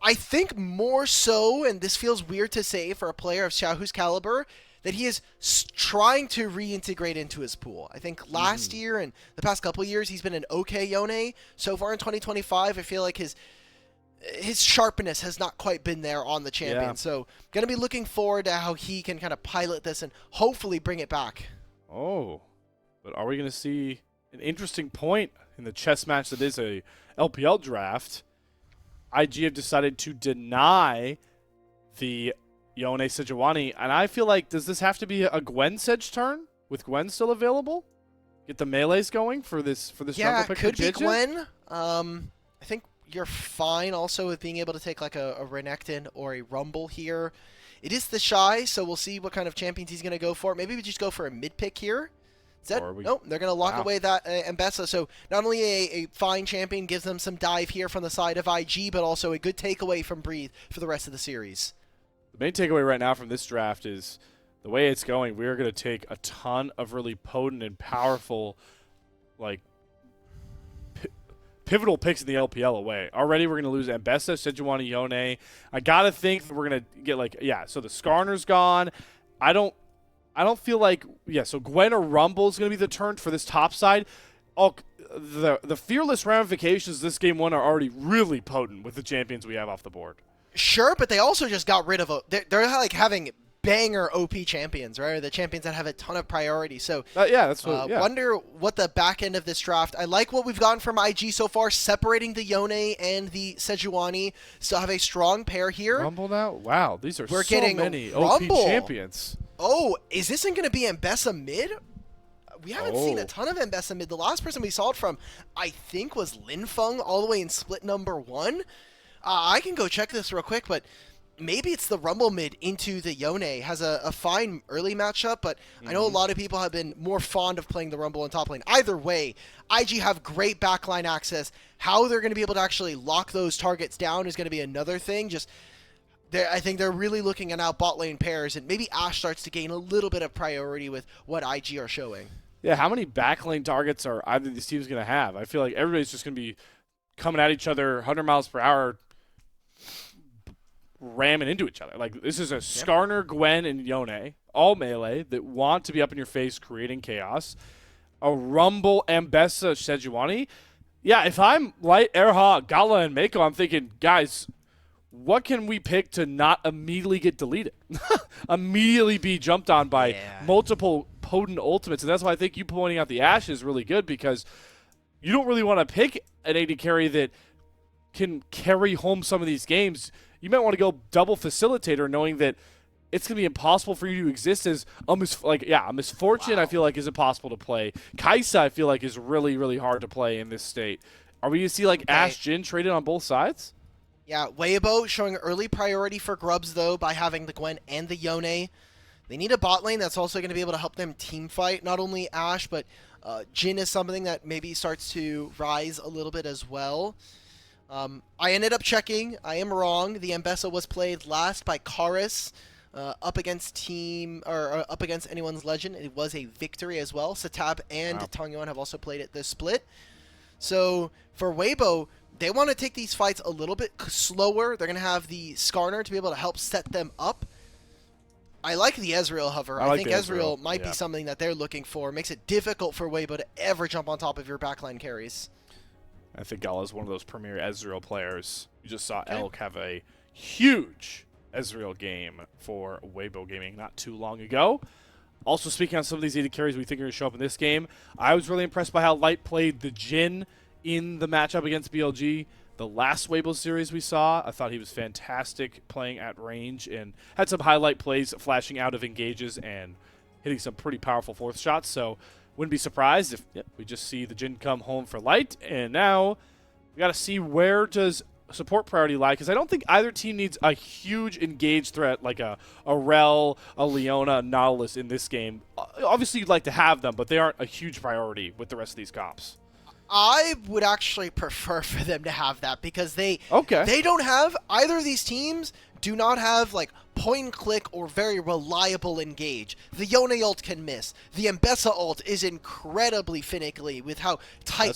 I think more so, and this feels weird to say for a player of Xiaohu's caliber, that he is trying to reintegrate into his pool. I think last year and the past couple years, he's been an okay Yone. So far in 2025, I feel like his sharpness has not quite been there on the champion. Yeah. So going to be looking forward to how he can kind of pilot this and hopefully bring it back. Oh, but are we going to see an interesting point in the chess match that is a LPL draft? IG have decided to deny the Yone Sejuani, and I feel like, does this have to be a Gwen Sedge turn with Gwen still available? Get the melees going for this Yeah, jungle pick. could be for Jiejie? Gwen. I think you're fine also with being able to take like a Renekton or a Rumble here. It is TheShy, so we'll see what kind of champions he's going to go for. Maybe we just go for a mid pick here. Nope, they're going to lock away that Mbessa. So not only a fine champion gives them some dive here from the side of IG, but also a good takeaway from Breathe for the rest of the series. The main takeaway right now from this draft is the way it's going, we are going to take a ton of really potent and powerful, like, pivotal picks in the LPL away. Already we're going to lose Mbessa, Sejuani, Yone. I got to think that we're going to get, like, yeah, so the Skarner's gone. I don't feel like, yeah, so Gwen or Rumble is going to be the turn for this top side. Oh, the fearless ramifications of this game one are already really potent with the champions we have off the board. Sure, but they also just got rid of they're like having banger OP champions, right? Or the champions that have a ton of priority. So yeah, that's what. Yeah. Wonder what the back end of this draft. I like what we've gotten from IG so far, separating the Yone and the Sejuani. Still have a strong pair here. Rumble now. Wow, these are We're so getting many Rumble. OP champions. Oh, is this going to be Mbessa mid? We haven't seen a ton of Mbessa mid. The last person we saw it from, I think, was Linfeng all the way in split number 1. I can go check this real quick, but maybe it's the Rumble mid into the Yone. Has a fine early matchup, but I know a lot of people have been more fond of playing the Rumble in top lane. Either way, IG have great backline access. How they're going to be able to actually lock those targets down is going to be another thing. I think they're really looking at now bot lane pairs, and maybe Ashe starts to gain a little bit of priority with what IG are showing. Yeah, how many backlane targets are either of these teams going to have? I feel like everybody's just going to be coming at each other 100 miles per hour, ramming into each other. Like, this is a Skarner, Gwen, and Yone, all melee, that want to be up in your face creating chaos. A Rumble, Mbessa, Sejuani. Yeah, if I'm Light, Erha, Gala, and Meiko, I'm thinking, guys, what can we pick to not immediately get deleted? Immediately be jumped on by multiple potent ultimates. And that's why I think you pointing out the Ashe is really good, because you don't really want to pick an AD carry that can carry home some of these games. You might want to go double facilitator, knowing that it's going to be impossible for you to exist as a misfortune. Wow. I feel like is impossible to play. Kaisa, I feel like, is really, really hard to play in this state. Are we going to see like Ashe Jhin traded on both sides? Yeah, Weibo showing early priority for Grubs, though, by having the Gwen and the Yone. They need a bot lane that's also going to be able to help them team fight. Not only Ashe, but Jhin is something that maybe starts to rise a little bit as well. I ended up checking. I am wrong. The Mbessa was played last by Karis up against up against anyone's legend. It was a victory as well. Satab and Tangyuan have also played it this split. So for Weibo, they want to take these fights a little bit slower. They're going to have the Skarner to be able to help set them up. I like the Ezreal hover. I think Ezreal might be something that they're looking for. It makes it difficult for Weibo to ever jump on top of your backline carries. I think Gala is one of those premier Ezreal players. You just saw Elk have a huge Ezreal game for Weibo Gaming not too long ago. Also, speaking on some of these AD carries we think are going to show up in this game, I was really impressed by how Light played the Jhin in the matchup against BLG. The last Weibo series we saw, I thought he was fantastic playing at range and had some highlight plays flashing out of engages and hitting some pretty powerful fourth shots. So wouldn't be surprised if we just see the Jhin come home for Light. And now we got to see where does support priority lie, because I don't think either team needs a huge engaged threat like a Rel, a Leona, a Nautilus in this game. Obviously, you'd like to have them, but they aren't a huge priority with the rest of these comps. I would actually prefer for them to have that, because they don't have, either of these teams do not have like point and click or very reliable engage. The Yone ult can miss. The Mbessa ult is incredibly finicky with how tight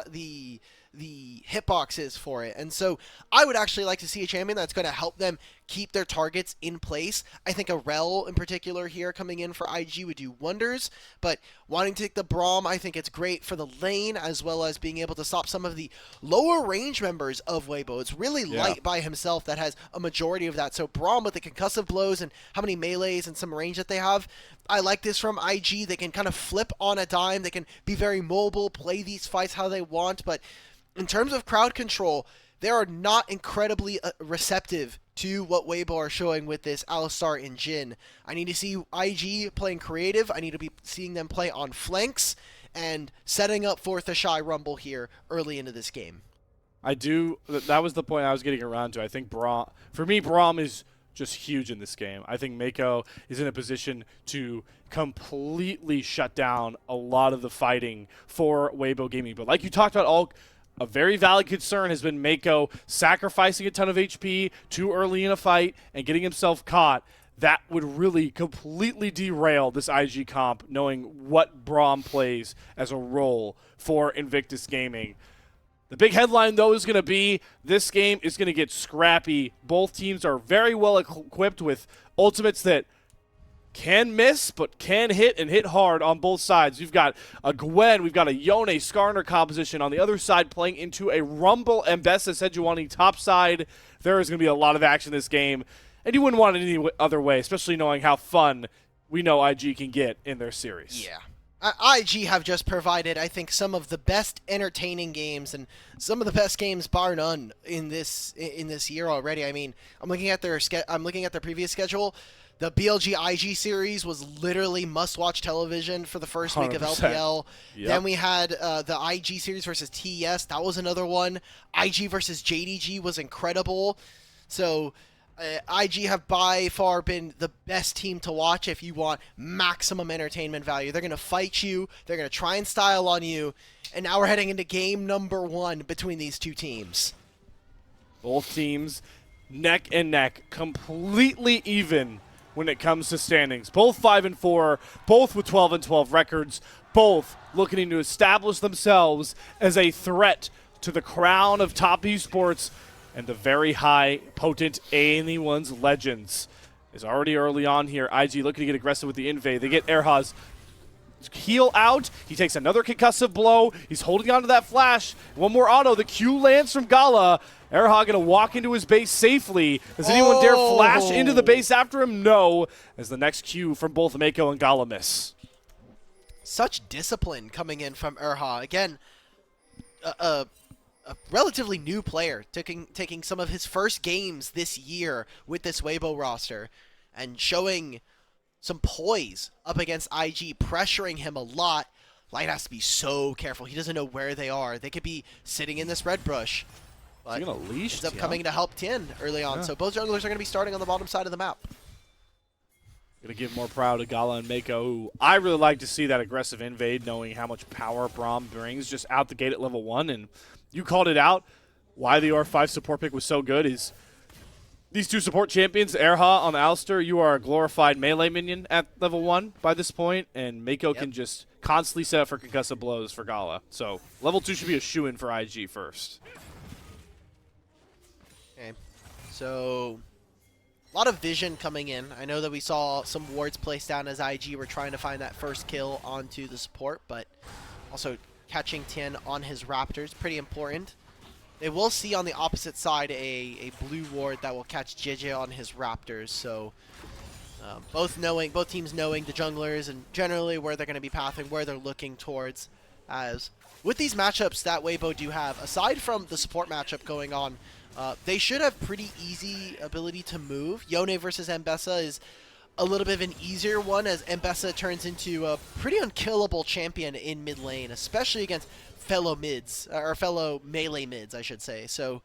the the hitboxes for it. And so I would actually like to see a champion that's going to help them keep their targets in place. I think a Rel in particular here coming in for IG would do wonders, but wanting to take the Braum, I think it's great for the lane as well as being able to stop some of the lower range members of Weibo. It's really Light by himself that has a majority of that. So Braum with the concussive blows and how many melees and some range that they have, I like this from IG. They can kind of flip on a dime. They can be very mobile, play these fights how they want, but in terms of crowd control, they are not incredibly receptive to what Weibo are showing with this Alistar and Jhin. I need to see IG playing creative. I need to be seeing them play on flanks and setting up for TheShy Rumble here early into this game. I do. That was the point I was getting around to. I think Braum, for me, Braum is just huge in this game. I think Meiko is in a position to completely shut down a lot of the fighting for Weibo Gaming. But like you talked about, a very valid concern has been Meiko sacrificing a ton of HP too early in a fight and getting himself caught. That would really completely derail this IG comp, knowing what Braum plays as a role for Invictus Gaming. The big headline, though, is going to be this game is going to get scrappy. Both teams are very well equipped with ultimates that can miss, but can hit and hit hard on both sides. We've got a Gwen, we've got a Yone Skarner composition on the other side playing into a Rumble Mbessa Sejuani top side. There is going to be a lot of action in this game, and you wouldn't want it any other way, especially knowing how fun we know IG can get in their series. Yeah. IG have just provided, I think, some of the best entertaining games and some of the best games, bar none, in this year already. I mean, I'm looking at their previous schedule. The BLG IG series was literally must-watch television for the first week of 100%. LPL. Yep. Then we had the IG series versus TES. That was another one. IG versus Jiejie was incredible. So IG have by far been the best team to watch if you want maximum entertainment value. They're going to fight you. They're going to try and style on you. And now we're heading into game number 1 between these two teams. Both teams neck and neck, completely even when it comes to standings. Both 5-4, both with 12-12 records, both looking to establish themselves as a threat to the crown of top esports and the very high, potent anyone's legends. Is already early on here. IG looking to get aggressive with the invade. They get Erha's heal out. He takes another concussive blow. He's holding on to that flash. One more auto. The Q lands from Gala. Erha going to walk into his base safely. Does anyone dare flash into the base after him? No. As the next Q from both Meiko and Gala miss. Such discipline coming in from Erha. Again, a relatively new player, taking some of his first games this year with this Weibo roster and showing some poise up against IG, pressuring him a lot. Light has to be so careful. He doesn't know where they are. They could be sitting in this red brush. But he's going to leash ends up coming to help Tian early on. Yeah. So both junglers are going to be starting on the bottom side of the map. Going to give more proud to Gala and Meiko, who I really like to see that aggressive invade, knowing how much power Braum brings just out the gate at level 1. And you called it out. Why the R5 support pick was so good is these two support champions, Erha on the Alistar, you are a glorified melee minion at level 1 by this point, and Meiko can just constantly set up for concussive blows for Gala. So level 2 should be a shoo-in for IG first. Okay, so a lot of vision coming in. I know that we saw some wards placed down as IG were trying to find that first kill onto the support, but also catching Tian on his Raptors, pretty important. They will see on the opposite side a blue ward that will catch Jiejie on his Raptors, so both teams knowing the junglers and generally where they're going to be pathing, where they're looking towards. As with these matchups that Weibo do have, aside from the support matchup going on, they should have pretty easy ability to move. Yone versus Mbessa is a little bit of an easier one, as Mbessa turns into a pretty unkillable champion in mid lane, especially against fellow mids, or fellow melee mids, I should say. So,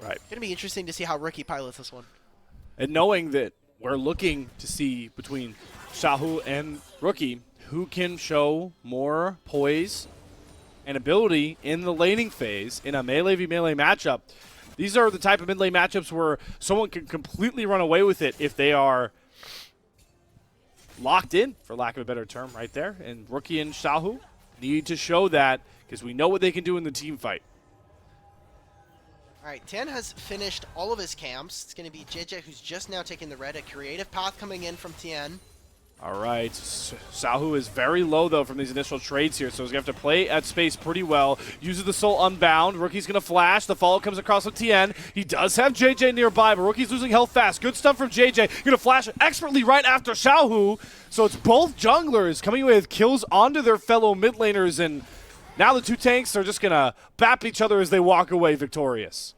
right, gonna be interesting to see how Rookie pilots this one. And knowing that we're looking to see between Xiaohu and Rookie who can show more poise and ability in the laning phase in a melee v melee matchup. These are the type of mid lane matchups where someone can completely run away with it if they are locked in, for lack of a better term, right there. And Rookie and Xiaohu need to show that, because we know what they can do in the team fight. Alright, Tian has finished all of his camps. It's going to be Jiejie who's just now taking the red. A creative path coming in from Tian. All right, Xiaohu is very low, though, from these initial trades here, so he's going to have to play at space pretty well. Uses the Soul Unbound. Rookie's going to flash. The follow comes across with Tian. He does have Jiejie nearby, but Rookie's losing health fast. Good stuff from Jiejie. Going to flash expertly right after Xiaohu. So it's both junglers coming with kills onto their fellow mid laners, and now the two tanks are just going to bap each other as they walk away victorious.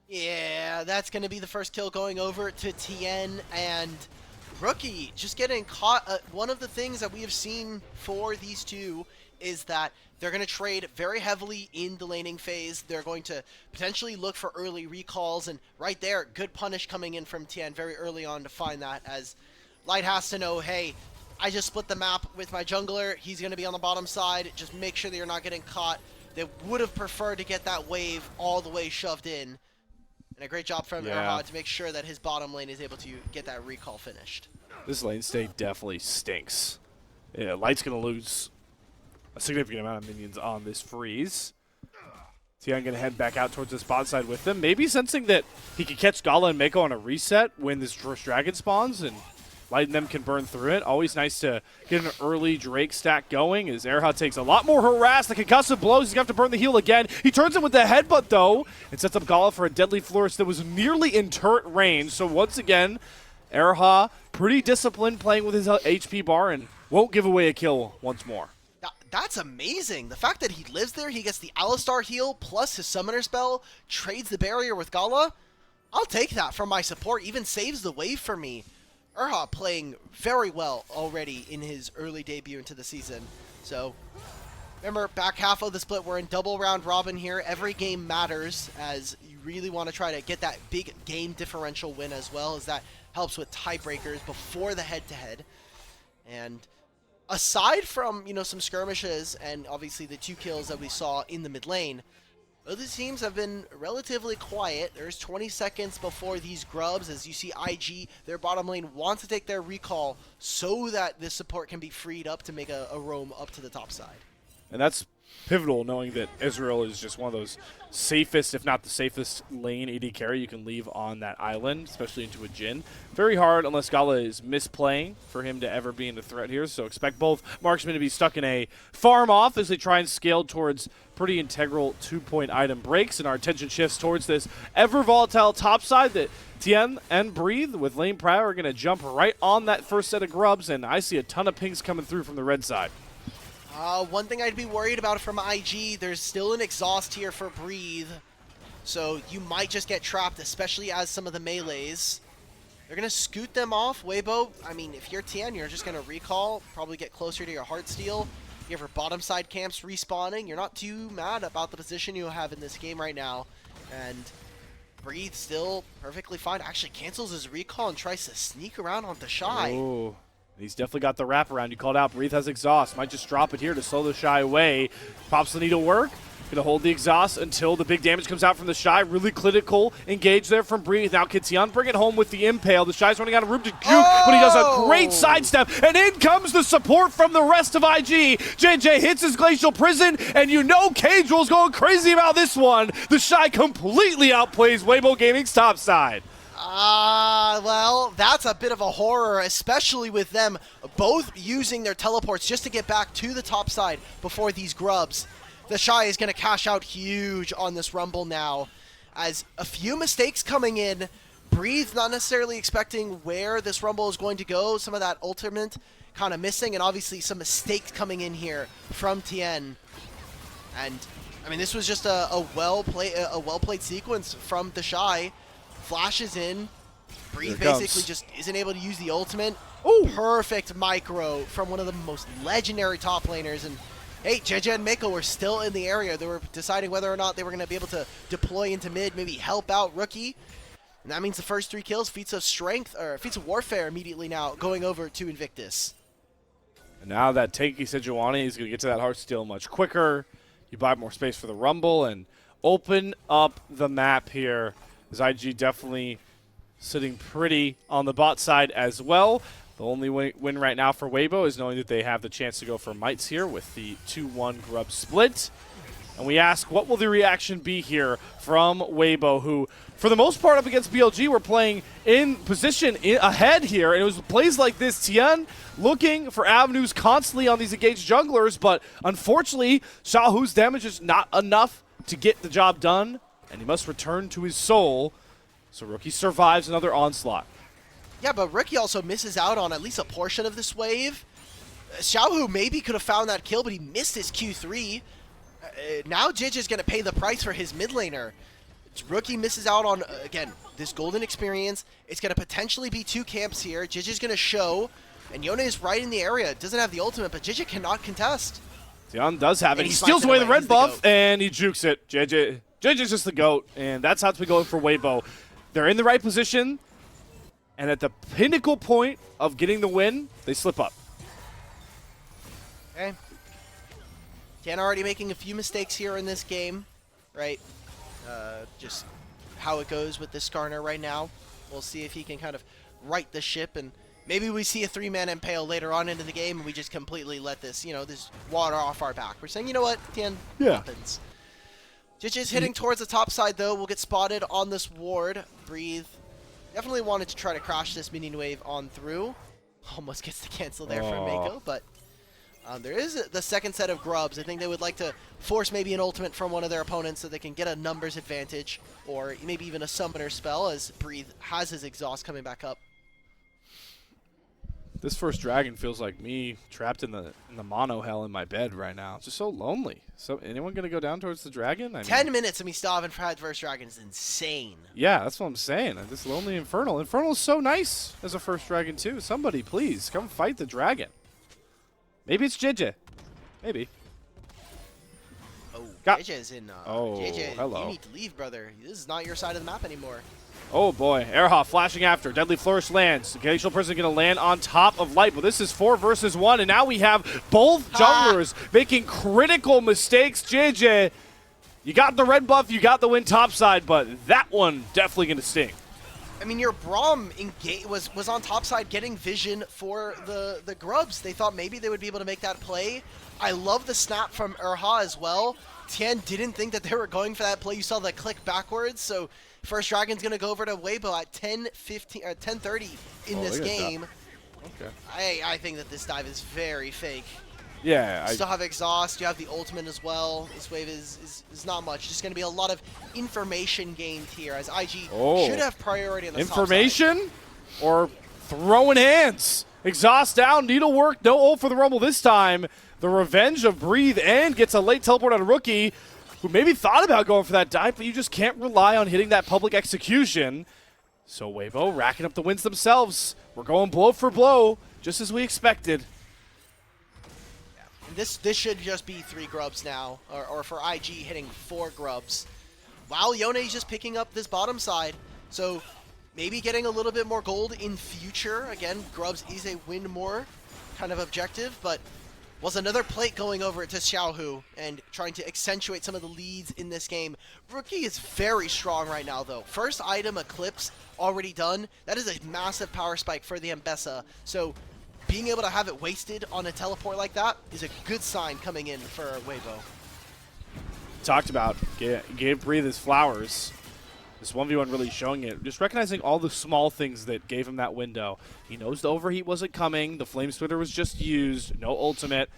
Yeah, that's going to be the first kill going over to Tian, and Rookie just getting caught. One of the things that we have seen for these two is that they're going to trade very heavily in the laning phase. They're going to potentially look for early recalls, and right there, good punish coming in from Tian very early on to find that, as Light has to know, hey, I just split the map with my jungler. He's going to be on the bottom side. Just make sure that you're not getting caught. They would have preferred to get that wave all the way shoved in. And a great job from Erhard to make sure that his bottom lane is able to get that recall finished. This lane state definitely stinks. Yeah, Light's going to lose a significant amount of minions on this freeze. Tian going to head back out towards the spot side with them. Maybe sensing that he could catch Gala and Meiko on a reset when this first dragon spawns, and Light and them can burn through it. Always nice to get an early Drake stack going as Erhard takes a lot more harass. The concussive blows. He's going to have to burn the heal again. He turns it with the headbutt, though, and sets up Gala for a deadly flourish that was nearly in turret range. So once again, Erhard pretty disciplined playing with his HP bar and won't give away a kill once more. That's amazing. The fact that he lives there, he gets the Alistar heal plus his summoner spell, trades the barrier with Gala. I'll take that from my support. Even saves the wave for me. Erhard playing very well already in his early debut into the season. So, remember, back half of the split, we're in double round robin here. Every game matters, as you really want to try to get that big game differential win, as well as that helps with tiebreakers before the head-to-head. And aside from, some skirmishes and obviously the 2 kills that we saw in the mid lane, both these teams have been relatively quiet. There's 20 seconds before these grubs. As you see, IG, their bottom lane, wants to take their recall so that this support can be freed up to make a roam up to the top side. And that's pivotal, knowing that Israel is just one of those safest, if not the safest lane AD carry you can leave on that island, especially into a Jhin. Very hard unless Gala is misplaying for him to ever be in a threat here, so expect both marksmen to be stuck in a farm off as they try and scale towards pretty integral 2-point item breaks, and our attention shifts towards this ever volatile top side that Tian and Breathe with lane Prow are going to jump right on that first set of grubs, and I see a ton of pings coming through from the red side. One thing I'd be worried about from IG, there's still an exhaust here for Breathe, so you might just get trapped, especially as some of the melees. They're going to scoot them off. Weibo, I mean, if you're Tian, you're just going to recall, probably get closer to your Heartsteel. You have your bottom side camps respawning. You're not too mad about the position you have in this game right now. And Breathe still perfectly fine. Actually cancels his recall and tries to sneak around on TheShy. Ooh. He's definitely got the wraparound. You called out. Breathe has exhaust. Might just drop it here to slow TheShy away. Pops the needle work. Going to hold the exhaust until the big damage comes out from TheShy. Really critical engage there from Breathe. Now can Tian bring it home with the impale. TheShy's running out of room to juke, but he does a great sidestep. And in comes the support from the rest of IG. Jiejie hits his Glacial Prison, and Cagewell's going crazy about this one. TheShy completely outplays Weibo Gaming's top side. Well, that's a bit of a horror, especially with them both using their teleports just to get back to the top side before these grubs. TheShy is going to cash out huge on this Rumble now, as a few mistakes coming in. Breathe not necessarily expecting where this Rumble is going to go. Some of that ultimate kind of missing, and obviously some mistakes coming in here from Tian. And I mean, this was just a well-played sequence from TheShy. Flashes in. Breathe basically just isn't able to use the ultimate. Ooh. Perfect micro from one of the most legendary top laners. And hey, Jiejie and Meiko were still in the area. They were deciding whether or not they were going to be able to deploy into mid, maybe help out Rookie. And that means the first 3 kills, feats of strength, or feats of warfare immediately now going over to Invictus. And now that tanky Sejuani is going to get to that Heartsteel much quicker. You buy more space for the Rumble and open up the map here. As IG definitely sitting pretty on the bot side as well. The only win right now for Weibo is knowing that they have the chance to go for mites here with the 2-1 grub split. And we ask, what will the reaction be here from Weibo, who, for the most part, up against BLG, were playing in position ahead here. And it was plays like this. Tian looking for avenues constantly on these engaged junglers, but unfortunately, Xiaohu's damage is not enough to get the job done, and he must return to his soul. So Rookie survives another onslaught. Yeah, but Rookie also misses out on at least a portion of this wave. Xiaohu maybe could have found that kill, but he missed his Q3. Now Jiejie is going to pay the price for his mid laner. Rookie misses out on, again, this golden experience. It's going to potentially be 2 camps here. Jiejie is going to show, and Yone is right in the area. Doesn't have the ultimate, but Jiejie cannot contest. Tian does have it. And He steals away the red He's buff, the and he jukes it. Jieje's just the GOAT, and that's how it's been going for Weibo. They're in the right position, and at the pinnacle point of getting the win, they slip up. Okay. Tian already making a few mistakes here in this game, right? Just how it goes with this Skarner right now. We'll see if he can kind of right the ship, and maybe we see a 3-man Impale later on into the game, and we just completely let this, this water off our back. We're saying, you know what, Tian, happens. Jiejie's hitting towards the top side, though. We'll get spotted on this ward. Breathe. Definitely wanted to try to crash this minion wave on through. Almost gets the cancel there from Meiko, but there is the second set of grubs. I think they would like to force maybe an ultimate from one of their opponents so they can get a numbers advantage, or maybe even a summoner spell, as Breathe has his exhaust coming back up. This first dragon feels like me trapped in the mono hell in my bed right now. It's just so lonely. So anyone gonna go down towards the dragon? 10 minutes of me starving for first dragon is insane. Yeah, that's what I'm saying. This lonely Infernal. Infernal is so nice as a first dragon too. Somebody please come fight the dragon. Maybe it's Jiejie. Maybe. Oh, Jiejie's in. Oh, Jiejie, hello. you need to leave, brother. This is not your side of the map anymore. Oh boy, Erha flashing after. Deadly Flourish lands. Glacial Person going to land on top of Light, but this is 4 versus 1, and now we have both junglers making critical mistakes. Jiejie, you got the red buff, you got the win topside, but that one definitely going to sting. I mean, your Braum was on top side getting vision for the grubs. They thought maybe they would be able to make that play. I love the snap from Erha as well. Tian didn't think that they were going for that play. You saw the click backwards, so first dragon's going to go over to Weibo at 10:30 in this game. Okay. I think that this dive is very fake. Yeah. You still have exhaust, you have the ultimate as well. This wave is not much. Just going to be a lot of information gained here, as IG should have priority on the information top side. Or throwing hands. Exhaust down, needlework, no ult for the Rumble this time. The revenge of Breathe, and gets a late teleport on a Rookie who maybe thought about going for that dive, but you just can't rely on hitting that public execution. So Weibo racking up the wins themselves. We're going blow for blow, just as we expected. This should just be 3 grubs now, or for IG hitting 4 grubs. While Yone is just picking up this bottom side, so maybe getting a little bit more gold in future. Again, grubs is a win more kind of objective, but was another plate going over to Xiaohu and trying to accentuate some of the leads in this game. Rookie is very strong right now, though. First item, Eclipse, already done. That is a massive power spike for the Mbessa, so being able to have it wasted on a teleport like that is a good sign coming in for Weibo. Talked about, gave Breathe his flowers. This 1v1 really showing it. Just recognizing all the small things that gave him that window. He knows the overheat wasn't coming. The Flame Splitter was just used. No ultimate.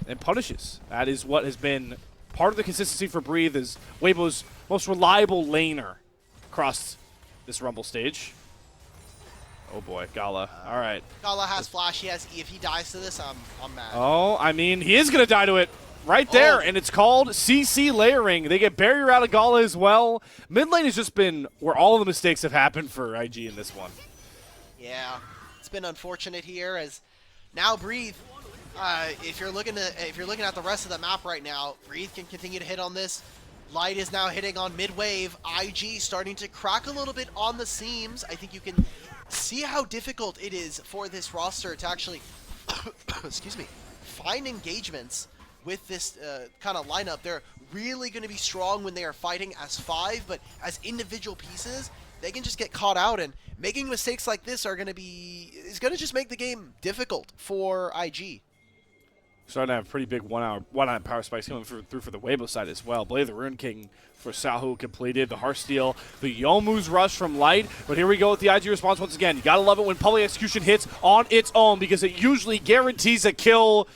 And punishes. That is what has been part of the consistency for Breathe, is Weibo's most reliable laner across this Rumble stage. Oh boy, Gala. All right. Gala has flash. He has E. If he dies to this, I'm mad. Oh, I mean, he is going to die to it. Right there, and it's called CC layering. They get barrier out of Gala as well. Mid lane has just been where all the mistakes have happened for IG in this one. Yeah, it's been unfortunate here, as now Breathe. If you're looking at the rest of the map right now, Breathe can continue to hit on this. Light is now hitting on mid wave. IG starting to crack a little bit on the seams. I think you can see how difficult it is for this roster to actually, excuse me, find engagements with this kind of lineup. They're really going to be strong when they are fighting as 5, but as individual pieces, they can just get caught out, and making mistakes like this is going to just make the game difficult for IG. Starting to have pretty big one-on power spikes coming through for the Weibo side as well. Blade of the Rune King for Xiaohu completed. The Heartsteel, the Youmuu's rush from Light. But here we go with the IG response once again. You gotta love it when public execution hits on its own because it usually guarantees a kill.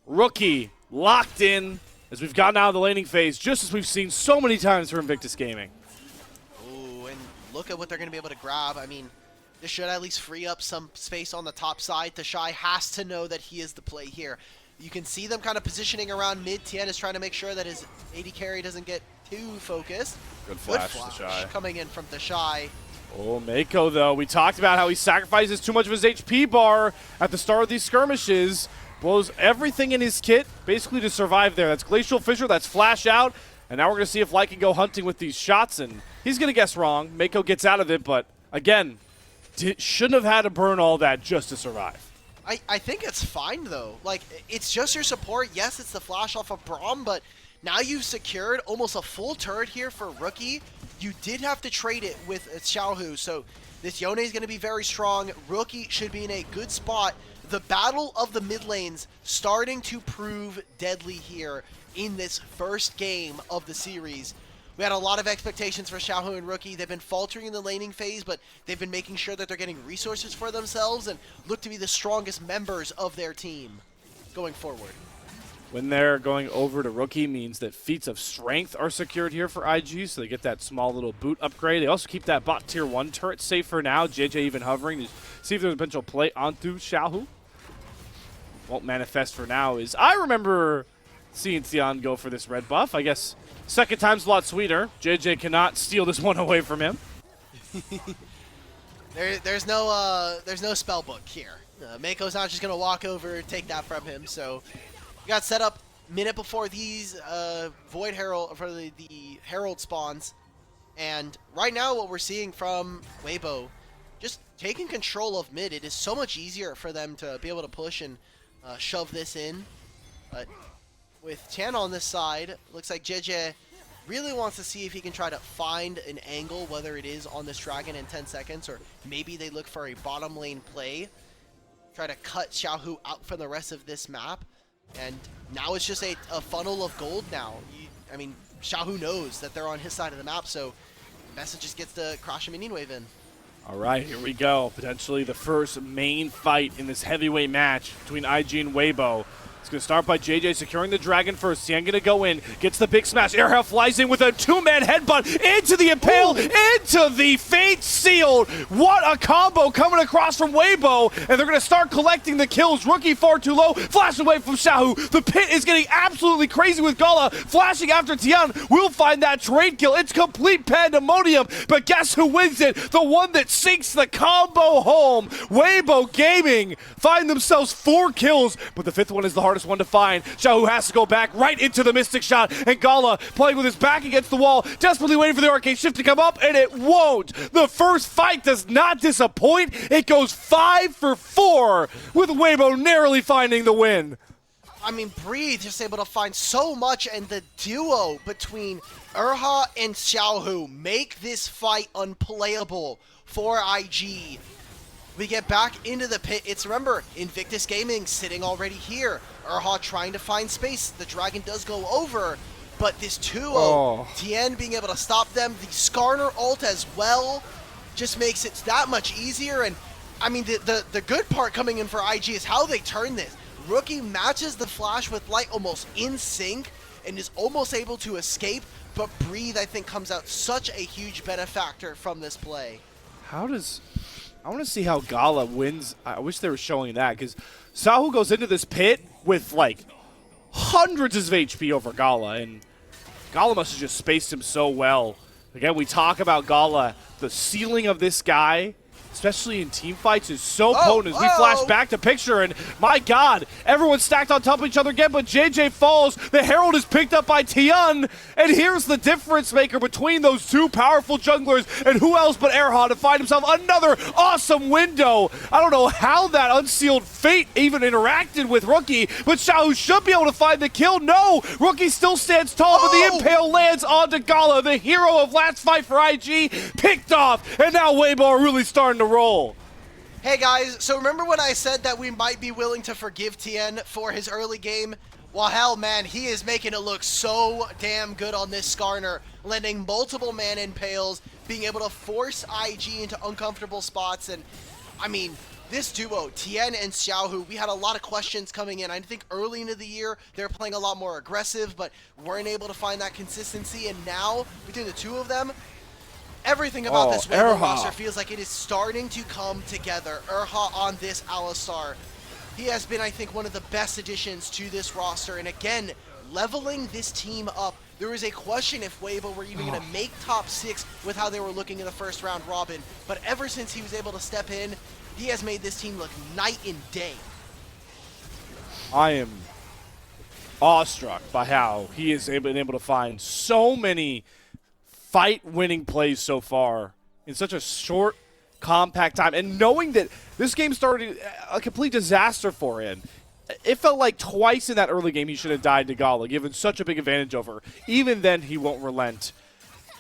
Rookie locked in as we've gotten out of the laning phase, just as we've seen so many times from Invictus Gaming. Ooh, and look at what they're going to be able to grab. I mean, this should at least free up some space on the top side. TheShy has to know that he is the play here. You can see them kind of positioning around mid. Tian is trying to make sure that his AD carry doesn't get too focused. Good flash TheShy. Coming in from TheShy. Oh, Meiko, though. We talked about how he sacrifices too much of his HP bar at the start of these skirmishes. Blows everything in his kit, basically to survive there. That's Glacial Fissure, that's Flash out. And now we're going to see if Light can go hunting with these shots. And he's going to guess wrong. Meiko gets out of it, but again, shouldn't have had to burn all that just to survive. I think it's fine, though. Like, it's just your support. Yes, it's the flash off of Braum, but now you've secured almost a full turret here for Rookie. You did have to trade it with Xiaohu, so this Yone is going to be very strong. Rookie should be in a good spot. The battle of the mid lanes starting to prove deadly here in this first game of the series. We had a lot of expectations for Xiaohu and Rookie. They've been faltering in the laning phase, but they've been making sure that they're getting resources for themselves and look to be the strongest members of their team going forward. When they're going over to Rookie means that feats of strength are secured here for IG, so they get that small little boot upgrade. They also keep that bot tier 1 turret safe for now. Jiejie even hovering to see if there's a potential play onto Xiaohu. Won't manifest for now. I remember seeing Tian go for this red buff. I guess second time's a lot sweeter. Jiejie cannot steal this one away from him. There's no spell book here. Meiko's not just gonna walk over, take that from him. So we got set up minute before these Void Herald for the Herald spawns, and right now what we're seeing from Weibo, just taking control of mid. It is so much easier for them to be able to push and shove this in. But with Tian on this side, looks like Jiejie really wants to see if he can try to find an angle, whether it is on this dragon in 10 seconds, or maybe they look for a bottom lane play. Try to cut Xiaohu out from the rest of this map. And now it's just a funnel of gold now. I mean, Xiaohu knows that they're on his side of the map, so the message just gets to crash a minion wave in. All right, here we go. Potentially the first main fight in this heavyweight match between IG and Weibo. It's going to start by Jiejie securing the dragon first. Tian going to go in, gets the big smash. Airhell flies in with a two-man headbutt into the Impale, into the Fate Sealed. What a combo coming across from Weibo, and they're going to start collecting the kills. Rookie far too low, flash away from Xiaohu. The pit is getting absolutely crazy with Gala flashing after Tian. We'll find that trade kill. It's complete pandemonium, but guess who wins it? The one that sinks the combo home. Weibo Gaming find themselves 4 kills, but the 5th one is the hardest one to find. Xiaohu has to go back right into the Mystic Shot, and Gala playing with his back against the wall, desperately waiting for the arcade shift to come up, and it won't. The first fight does not disappoint. It goes 5 for 4, with Weibo narrowly finding the win. I mean, Breathe just able to find so much, and the duo between Erha and Xiaohu make this fight unplayable for IG. We get back into the pit. It's, remember, Invictus Gaming sitting already here. Erha trying to find space. The dragon does go over, but this duo, Tian being able to stop them, the Skarner ult as well, just makes it that much easier. And, I mean, the good part coming in for IG is how they turn this. Rookie matches the flash with Light almost in sync and is almost able to escape, but Breathe, I think, comes out such a huge benefactor from this play. I want to see how Gala wins. I wish they were showing that, because Xiaohu goes into this pit with like hundreds of HP over Gala, and Gala must have just spaced him so well. Again, we talk about Gala. The ceiling of this guy, especially in team fights, is so potent. As we flash back to picture, and my God, everyone's stacked on top of each other again, but Jiejie falls. The Herald is picked up by Tian, and here's the difference maker between those two powerful junglers, and who else but Erha to find himself another awesome window. I don't know how that unsealed fate even interacted with Rookie, but Xiaohu should be able to find the kill. No, Rookie still stands tall, but the Impale lands onto Gala, the hero of last fight for IG, picked off, and now Weibo are really starting to roll. Hey guys, so remember when I said that we might be willing to forgive Tian for his early game? Well, hell, man, he is making it look so damn good on this Skarner, landing multiple man impales, being able to force IG into uncomfortable spots, and, I mean, this duo, Tian and Xiaohu, we had a lot of questions coming in. I think early into the year, they were playing a lot more aggressive, but weren't able to find that consistency, and now, between the two of them, everything about this Weibo roster feels like it is starting to come together. On this Alistar. He has been, I think, one of the best additions to this roster. And again, leveling this team up. There was a question if Weibo were even going to make top 6 with how they were looking in the first round robin. But ever since he was able to step in, he has made this team look night and day. I am awestruck by how he has been able to find so many fight-winning plays so far in such a short, compact time. And knowing that this game started a complete disaster for him, it felt like twice in that early game he should have died to Gala, given such a big advantage over her. Even then, he won't relent.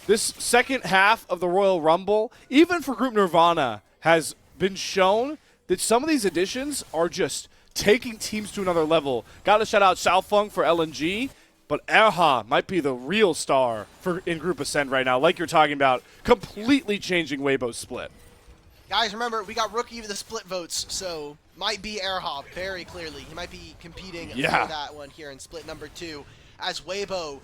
This second half of the Royal Rumble, even for Group Nirvana, has been shown that some of these additions are just taking teams to another level. Got to shout out Xiaofeng for LNG. But Erha might be the real star in Group Ascend right now, like you're talking about, completely changing Weibo's split. Guys, remember, we got Rookie of the split votes, so might be Erha very clearly. He might be competing for that one here in split number 2. As Weibo,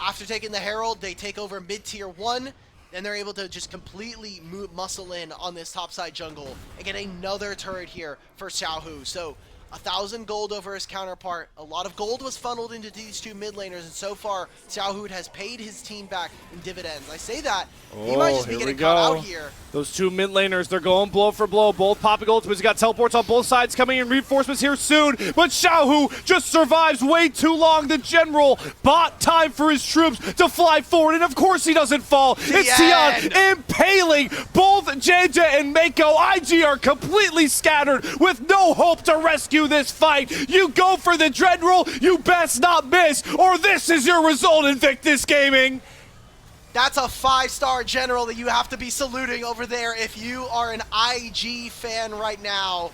after taking the Herald, they take over mid-tier 1, and they're able to just completely muscle in on this topside jungle and get another turret here for Xiaohu. So 1,000 gold over his counterpart. A lot of gold was funneled into these two mid laners, and so far, Xiaohu has paid his team back in dividends. I say that, he might just be getting caught out here. Those two mid laners, they're going blow for blow. Both popping ultimates. You got teleports on both sides coming in. Reinforcements here soon, but Xiaohu just survives way too long. The general bought time for his troops to fly forward, and of course he doesn't fall. It's Tian impaling both Jiejie and Meiko. IG are completely scattered with no hope to rescue this fight. You go for the general, you best not miss, or this is your result, Invictus Gaming. That's a 5-star general that you have to be saluting over there if you are an IG fan right now.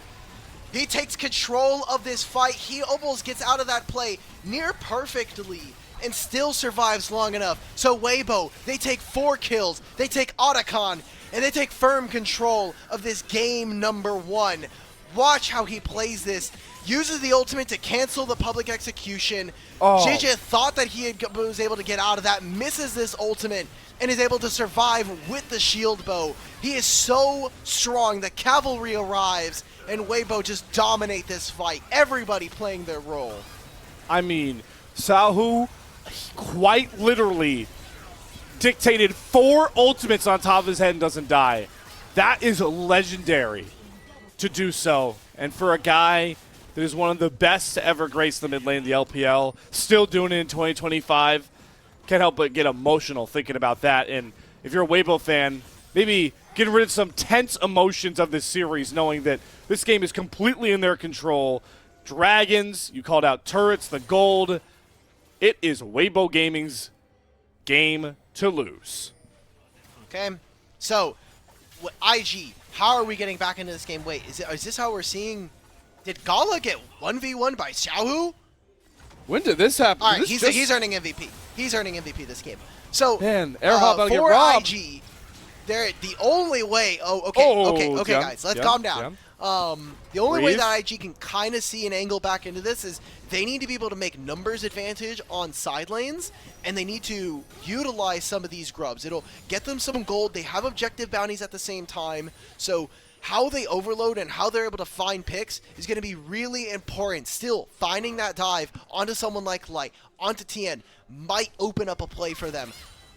He takes control of this fight. He almost gets out of that play near perfectly and still survives long enough. So Weibo, they take 4 kills, they take Otacon, and they take firm control of this game number 1. Watch how he plays this. Uses the ultimate to cancel the public execution. Jiejie thought that he was able to get out of that, misses this ultimate, and is able to survive with the shield bow. He is so strong. The cavalry arrives, and Weibo just dominate this fight. Everybody playing their role. I mean, Xiaohu quite literally dictated 4 ultimates on top of his head and doesn't die. That is legendary to do so. And for a guy that is one of the best to ever grace the mid lane of the LPL, still doing it in 2025, can't help but get emotional thinking about that. And if you're a Weibo fan, maybe getting rid of some tense emotions of this series, knowing that this game is completely in their control. Dragons, you called out turrets, the gold. It is Weibo Gaming's game to lose. Okay, so IG, how are we getting back into this game? Wait, is this how we're seeing? Did Gala get 1v1 by Xiaohu? When did this happen? All right, he's earning MVP. He's earning MVP this game. So man, Erha about to get for robbed. IG, they're the only way. Okay, guys, let's calm down. The only way that IG can kind of see an angle back into this is they need to be able to make numbers advantage on side lanes, and they need to utilize some of these grubs. It'll get them some gold. They have objective bounties at the same time, so how they overload and how they're able to find picks is going to be really important. Still, finding that dive onto someone like Light, onto Tian, might open up a play for them.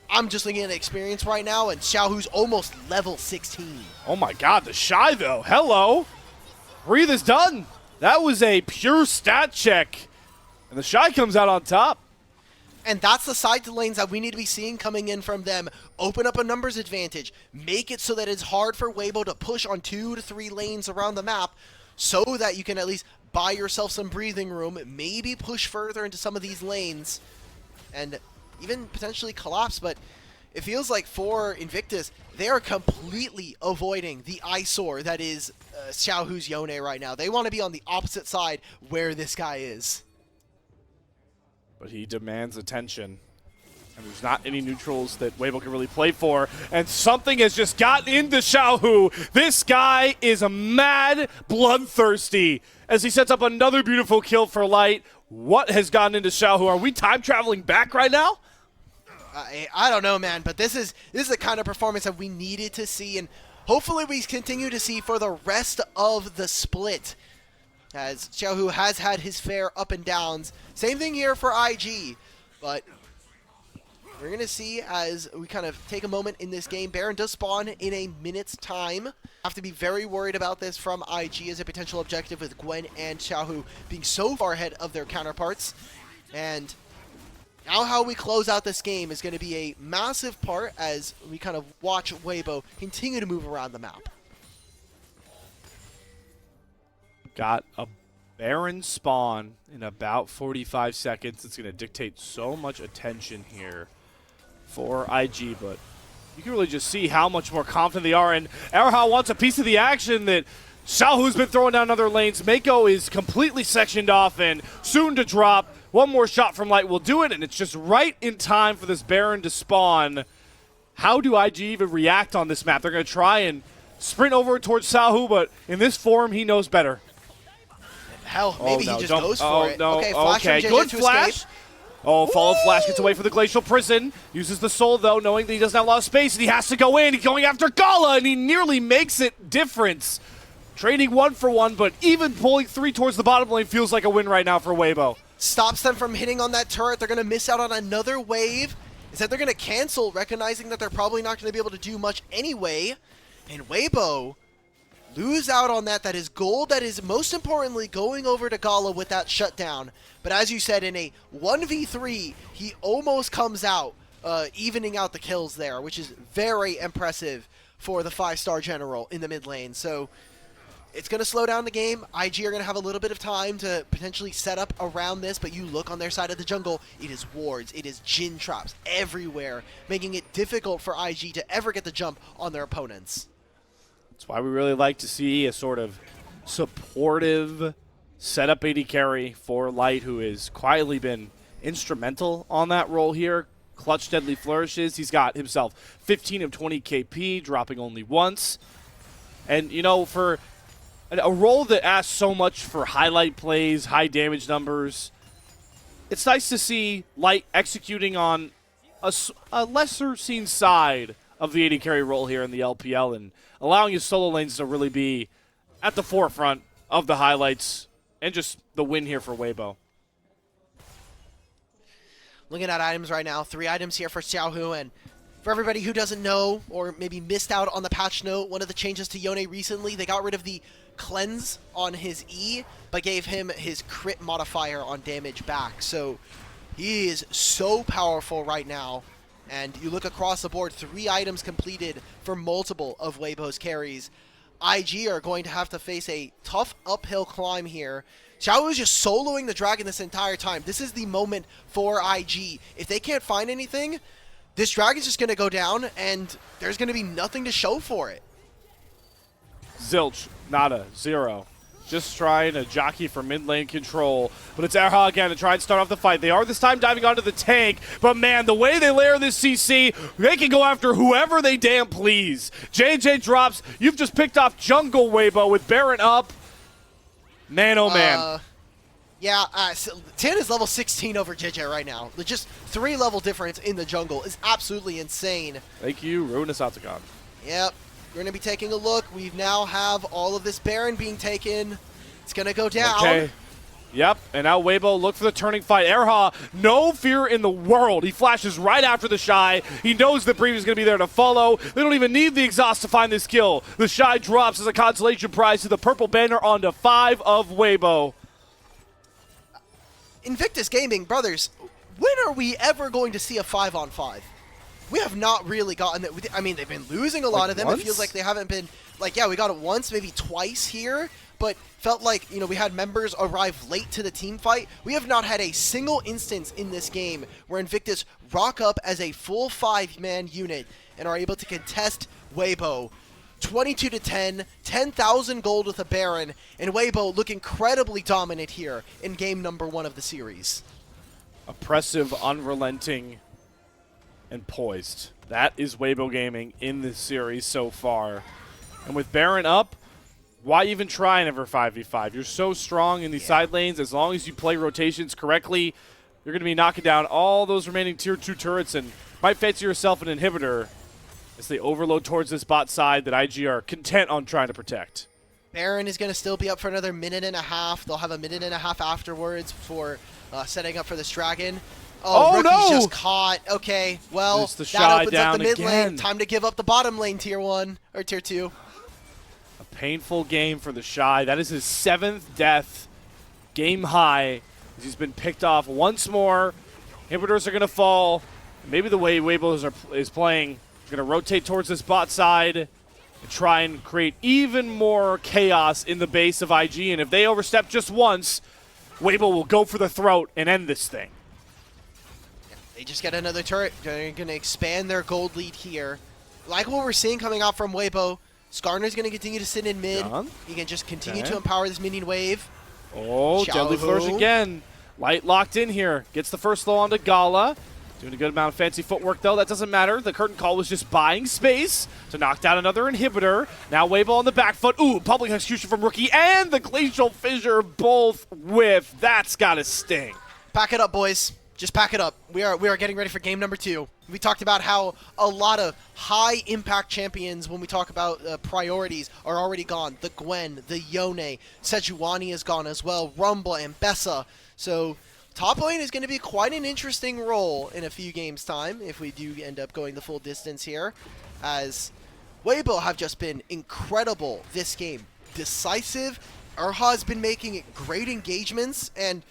I'm just looking at experience right now, and Xiaohu's almost level 16. Oh my god, TheShy though. Hello. Breathe is done. That was a pure stat check. And TheShy comes out on top. And that's the side lanes that we need to be seeing coming in from them. Open up a numbers advantage. Make it so that it's hard for Weibo to push on 2 to 3 lanes around the map so that you can at least buy yourself some breathing room, maybe push further into some of these lanes, and even potentially collapse. But it feels like for Invictus, they are completely avoiding the eyesore that is Xiaohu's Yone right now. They want to be on the opposite side where this guy is. But he demands attention. And there's not any neutrals that Weibo can really play for. And something has just gotten into Xiaohu. This guy is a mad, bloodthirsty. As he sets up another beautiful kill for Light. What has gotten into Xiaohu? Are we time traveling back right now? I don't know, man, but this is the kind of performance that we needed to see, and hopefully we continue to see for the rest of the split, as Xiaohu has had his fair up and downs. Same thing here for IG, but we're going to see as we kind of take a moment in this game. Baron does spawn in a minute's time. Have to be very worried about this from IG as a potential objective, with Gwen and Xiaohu being so far ahead of their counterparts. And now how we close out this game is going to be a massive part as we kind of watch Weibo continue to move around the map. Got a Baron spawn in about 45 seconds. It's going to dictate so much attention here for IG, but you can really just see how much more confident they are. And Erha wants a piece of the action that Xiaohu's been throwing down other lanes. Meiko is completely sectioned off and soon to drop. One more shot from Light will do it, and it's just right in time for this Baron to spawn. How do IG even react on this map? They're going to try and sprint over towards Xiaohu, but in this form, he knows better. Hell, maybe he just goes for it. No. Okay, flash from Jiejie Good to flash. escape. Oh, follow flash gets away from the Glacial Prison. Uses the soul, though, knowing that he doesn't have a lot of space, and he has to go in. He's going after Gala, and he nearly makes it difference. Trading 1-for-1, but even pulling 3 towards the bottom lane feels like a win right now for Weibo. Stops them from hitting on that turret. They're going to miss out on another wave. Instead, they're going to cancel, recognizing that they're probably not going to be able to do much anyway. And Weibo lose out on that. That is gold. That is, most importantly, going over to Gala with that shutdown. But as you said, in a 1v3, he almost comes out, evening out the kills there, which is very impressive for the 5-star general in the mid lane. So it's going to slow down the game. IG are going to have a little bit of time to potentially set up around this, but you look on their side of the jungle, it is wards, it is Jin traps everywhere, making it difficult for IG to ever get the jump on their opponents. That's why we really like to see a sort of supportive setup AD carry for Light, who has quietly been instrumental on that role here. Clutch deadly flourishes. He's got himself 15 of 20 KP, dropping only once. And, you know, for a role that asks so much for highlight plays, high damage numbers, it's nice to see Light executing on a lesser seen side of the AD carry role here in the LPL and allowing his solo lanes to really be at the forefront of the highlights and just the win here for Weibo. Looking at items right now, 3 items here for Xiaohu, and for everybody who doesn't know or maybe missed out on the patch note, one of the changes to Yone recently, they got rid of the cleanse on his E, but gave him his crit modifier on damage back. So he is so powerful right now. And you look across the board, 3 items completed for multiple of Weibo's carries. IG are going to have to face a tough uphill climb here. Xiaohu is just soloing the dragon this entire time. This is the moment for IG. If they can't find anything, this dragon's just going to go down, and there's going to be nothing to show for it. Zilch, nada, 0. Just trying to jockey for mid lane control. But it's Erha again to try and start off the fight. They are this time diving onto the tank. But man, the way they layer this CC, they can go after whoever they damn please. Jiejie drops. You've just picked off jungle Weibo with Baron up. Man, oh man. Tian is level 16 over Jiejie right now. Just 3 level difference in the jungle is absolutely insane. Thank you, Ruinous Octagon. Yep. We're going to be taking a look. We now have all of this Baron being taken. It's going to go down. Okay. Yep, and now Weibo look for the turning fight. Erha, no fear in the world. He flashes right after TheShy. He knows that Breeze is going to be there to follow. They don't even need the exhaust to find this kill. TheShy drops as a consolation prize to the purple banner onto 5 of Weibo. Invictus Gaming, brothers, when are we ever going to see a 5-on-5? we have not really gotten it. I mean, they've been losing a lot of them. Once? It feels like they haven't been, like, yeah, we got it once, maybe twice here, but felt like, you know, we had members arrive late to the team fight. We have not had a single instance in this game where Invictus rock up as a full 5-man unit and are able to contest Weibo. 22 to 10, 10,000 gold with a Baron, and Weibo look incredibly dominant here in game number 1 of the series. Oppressive, unrelenting, and poised. That is Weibo Gaming in this series so far. And with Baron up, why even try an ever 5v5? You're so strong in these side lanes. As long as you play rotations correctly, you're going to be knocking down all those remaining tier 2 turrets and might fancy yourself an inhibitor as they overload towards this bot side that IG are content on trying to protect. Baron is going to still be up for another minute and a half. They'll have a minute and a half afterwards for setting up for this dragon. Oh, Rookie's just caught. Okay, well, it's the that opens down up the mid again. lane. Time to give up the bottom lane, tier 1, or tier 2. A painful game for TheShy. That is his 7th death, game high, as he's been picked off once more. Inhibitors are going to fall. Maybe the way Weibo is playing, going to rotate towards this bot side and try and create even more chaos in the base of IG. And if they overstep just once, Weibo will go for the throat and end this thing. They just get another turret. They're going to expand their gold lead here. Like what we're seeing coming out from Weibo, Skarner's going to continue to sit in mid. Done. He can just continue to empower this minion wave. Oh, Deadly Flourish again. Light locked in here. Gets the first slow onto Gala. Doing a good amount of fancy footwork, though. That doesn't matter. The curtain call was just buying space to knock down another inhibitor. Now Weibo on the back foot. Ooh, public execution from Rookie and the Glacial Fissure both whiff. That's got to sting. Pack it up, boys. Just pack it up. We are getting ready for game number 2. We talked about how a lot of high-impact champions, when we talk about priorities, are already gone. The Gwen, the Yone, Sejuani is gone as well, Rumble, and Bessa. So top lane is going to be quite an interesting role in a few games' time if we do end up going the full distance here, as Weibo have just been incredible this game. Decisive. Erha has been making great engagements, and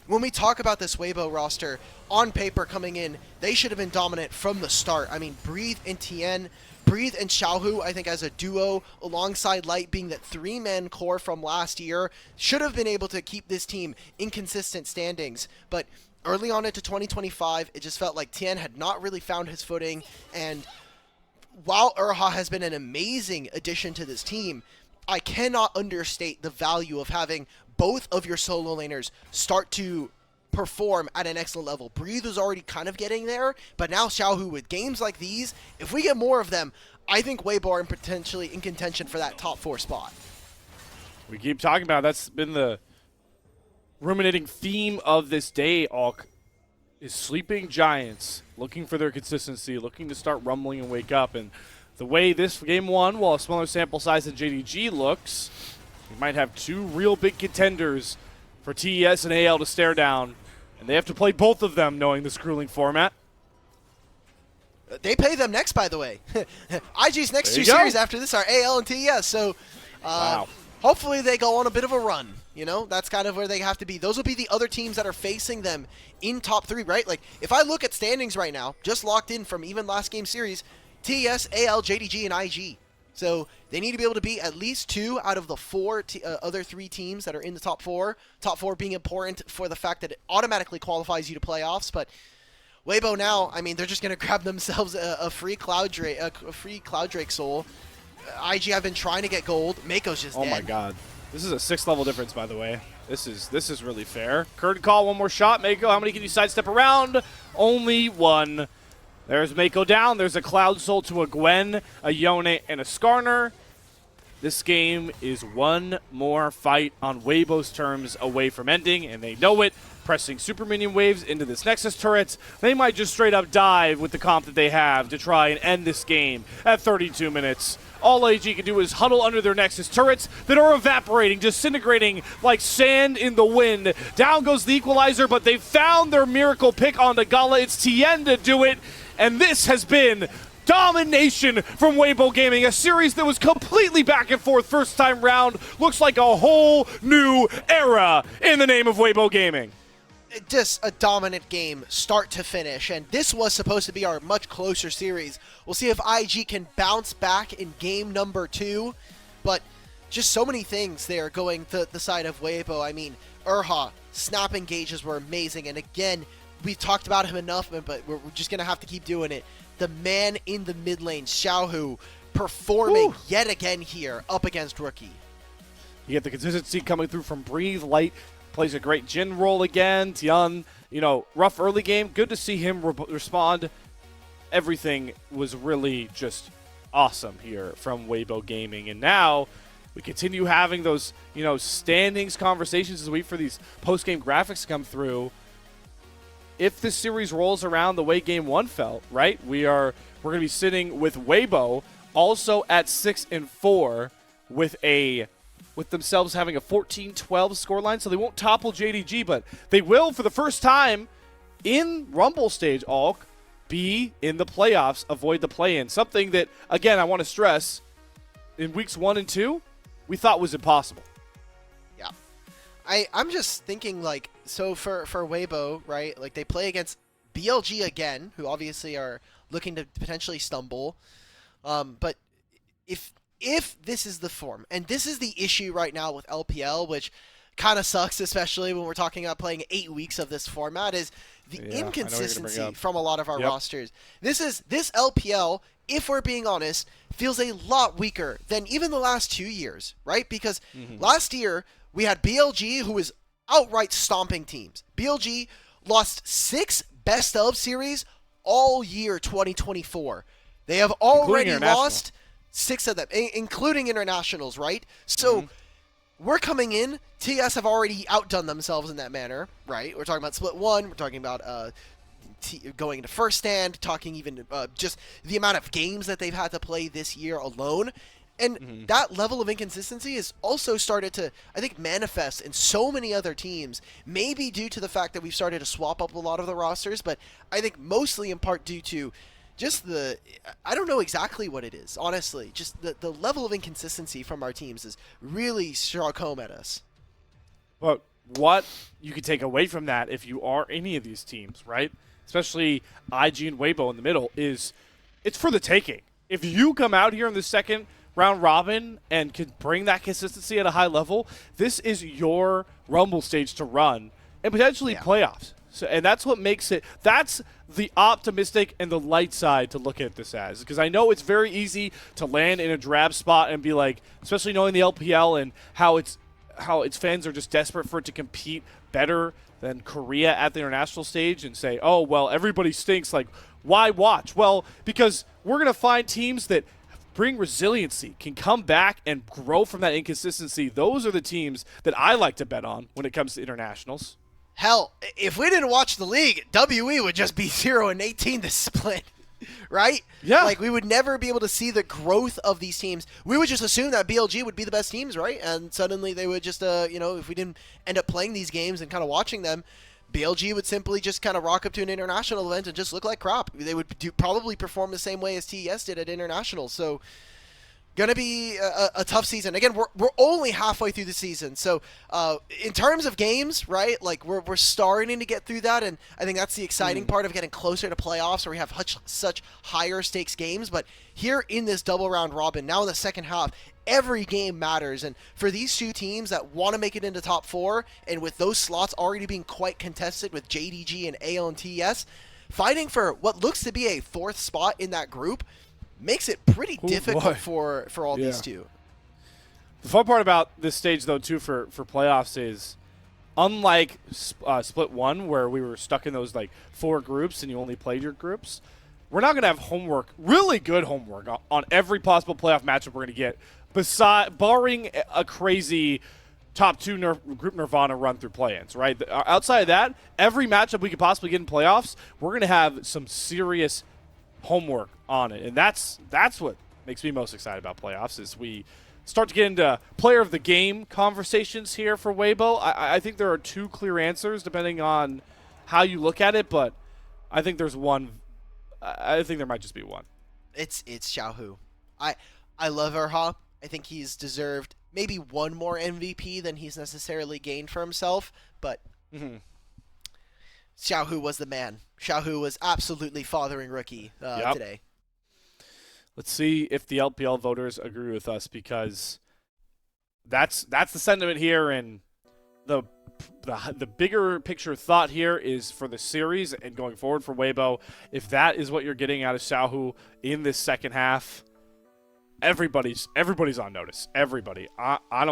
when we talk about this Weibo roster, on paper coming in, they should have been dominant from the start. I mean, Breathe and Tian, Breathe and Xiaohu, I think as a duo, alongside Light being that 3-man core from last year, should have been able to keep this team in consistent standings. But early on into 2025, it just felt like Tian had not really found his footing, and while Erha has been an amazing addition to this team, I cannot understate the value of having both of your solo laners start to perform at an excellent level. Breathe was already kind of getting there, but now Xiaohu, with games like these, if we get more of them, I think Weibo are potentially in contention for that top 4 spot. We keep talking about it. That's been the ruminating theme of this day, Alk, is sleeping giants looking for their consistency, looking to start rumbling and wake up. And the way this game 1, while a smaller sample size than JDG looks, we might have 2 real big contenders for TES and AL to stare down, and they have to play both of them knowing this grueling format. They pay them next, by the way. IG's next 2 series after this are AL and TES, so Wow. Hopefully they go on a bit of a run. You know, that's kind of where they have to be. Those will be the other teams that are facing them in top 3, right? Like, if I look at standings right now, just locked in from even last game series, TES, AL, JDG, and IG. So they need to be able to beat at least 2 out of the 4 other 3 teams that are in the top 4. Top 4 being important for the fact that it automatically qualifies you to playoffs. But Weibo now, I mean, they're just going to grab themselves a free Cloud Drake soul. IG have been trying to get gold. Meiko's just dead. Oh my god. This is a 6th level difference, by the way. This is really fair. Curtain call, 1 more shot. Meiko, how many can you sidestep around? Only 1. There's Meiko down. There's a Cloud Soul to a Gwen, a Yone, and a Skarner. This game is 1 more fight on Weibo's terms away from ending, and they know it. Pressing super minion waves into this Nexus turret, they might just straight up dive with the comp that they have to try and end this game at 32 minutes. All AG can do is huddle under their Nexus turrets that are evaporating, disintegrating like sand in the wind. Down goes the equalizer, but they found their miracle pick on the Gala. It's Tian to do it, and this has been domination from Weibo Gaming, a series that was completely back and forth first time round. Looks like a whole new era in the name of Weibo Gaming. Just a dominant game, start to finish, and this was supposed to be our much closer series. We'll see if IG can bounce back in game number 2, but just so many things there going to the side of Weibo. I mean, snap engages were amazing, and again, we've talked about him enough, but we're just going to have to keep doing it. The man in the mid lane, Xiaohu, performing yet again here up against Rookie. You get the consistency coming through from Breathe. Light plays a great Jin role again. Tian, rough early game. Good to see him respond. Everything was really just awesome here from Weibo Gaming. And now we continue having those, standings conversations as we wait for these post-game graphics to come through. If this series rolls around the way Game 1 felt, right, we're going to be sitting with Weibo also at 6-4 with themselves having a 14-12 scoreline, so they won't topple JDG, but they will, for the first time in Rumble stage, Alk, be in the playoffs, avoid the play-in. Something that, again, I want to stress, in weeks 1 and 2, we thought was impossible. Yeah. I'm just thinking, so for Weibo, right, they play against BLG again, who obviously are looking to potentially stumble, but if this is the form, and this is the issue right now with LPL, which kind of sucks, especially when we're talking about playing 8 weeks of this format, is the inconsistency from a lot of our rosters. This LPL, if we're being honest, feels a lot weaker than even the last 2 years, right? Because last year, we had BLG, who was outright stomping teams. BLG lost 6 best of series all year 2024. They have already lost 6 of them, including internationals, right? So we're coming in. TS have already outdone themselves in that manner, right? We're talking about Split 1. We're talking about going into first stand, talking even just the amount of games that they've had to play this year alone. And that level of inconsistency has also started to, I think, manifest in so many other teams, maybe due to the fact that we've started to swap up a lot of the rosters, but I think mostly in part due to just I don't know exactly what it is, honestly. Just the level of inconsistency from our teams is really struck home at us. But what you could take away from that, if you are any of these teams, right, especially IG and Weibo in the middle, is it's for the taking. If you come out here in the second round robin and can bring that consistency at a high level, this is your Rumble stage to run and potentially playoffs. So, and that's what makes it, that's the optimistic and the light side to look at this as. Because I know it's very easy to land in a drab spot and be like, especially knowing the LPL and how its fans are just desperate for it to compete better than Korea at the international stage and say, oh, well, everybody stinks. Why watch? Well, because we're going to find teams that bring resiliency, can come back and grow from that inconsistency. Those are the teams that I like to bet on when it comes to internationals. Hell, if we didn't watch the league, WE would just be 0-18 this split, right? Yeah. We would never be able to see the growth of these teams. We would just assume that BLG would be the best teams, right? And suddenly they would just, if we didn't end up playing these games and kind of watching them, BLG would simply just kind of rock up to an international event and just look like crap. They would probably perform the same way as TES did at international. So going to be a tough season. Again, we're only halfway through the season. So in terms of games, right, we're starting to get through that. And I think that's the exciting part of getting closer to playoffs where we have such higher stakes games. But here in this double round robin, now in the second half, every game matters. And for these two teams that want to make it into top 4, and with those slots already being quite contested with JDG and AL and TES, fighting for what looks to be a 4th spot in that group makes it pretty difficult for all these two. The fun part about this stage, though, too, for playoffs is, unlike Split 1, where we were stuck in those 4 groups and you only played your groups, we're not going to have homework, really good homework, on every possible playoff matchup we're going to get, barring a crazy top 2 group Nirvana run through play-ins, right? Outside of that, every matchup we could possibly get in playoffs, we're going to have some serious homework on it, and that's what makes me most excited about playoffs is we start to get into player of the game conversations here for Weibo. I think there are 2 clear answers depending on how you look at it, but I think there's one. I think there might just be one. It's Xiaohu. I love Erha. I think he's deserved maybe one more MVP than he's necessarily gained for himself, but Xiaohu was the man. Xiaohu was absolutely fathering Rookie today. Let's see if the LPL voters agree with us, because that's the sentiment here, and the bigger picture thought here is for the series and going forward for Weibo. If that is what you're getting out of Xiaohu in this second half, everybody's on notice. Everybody. I don't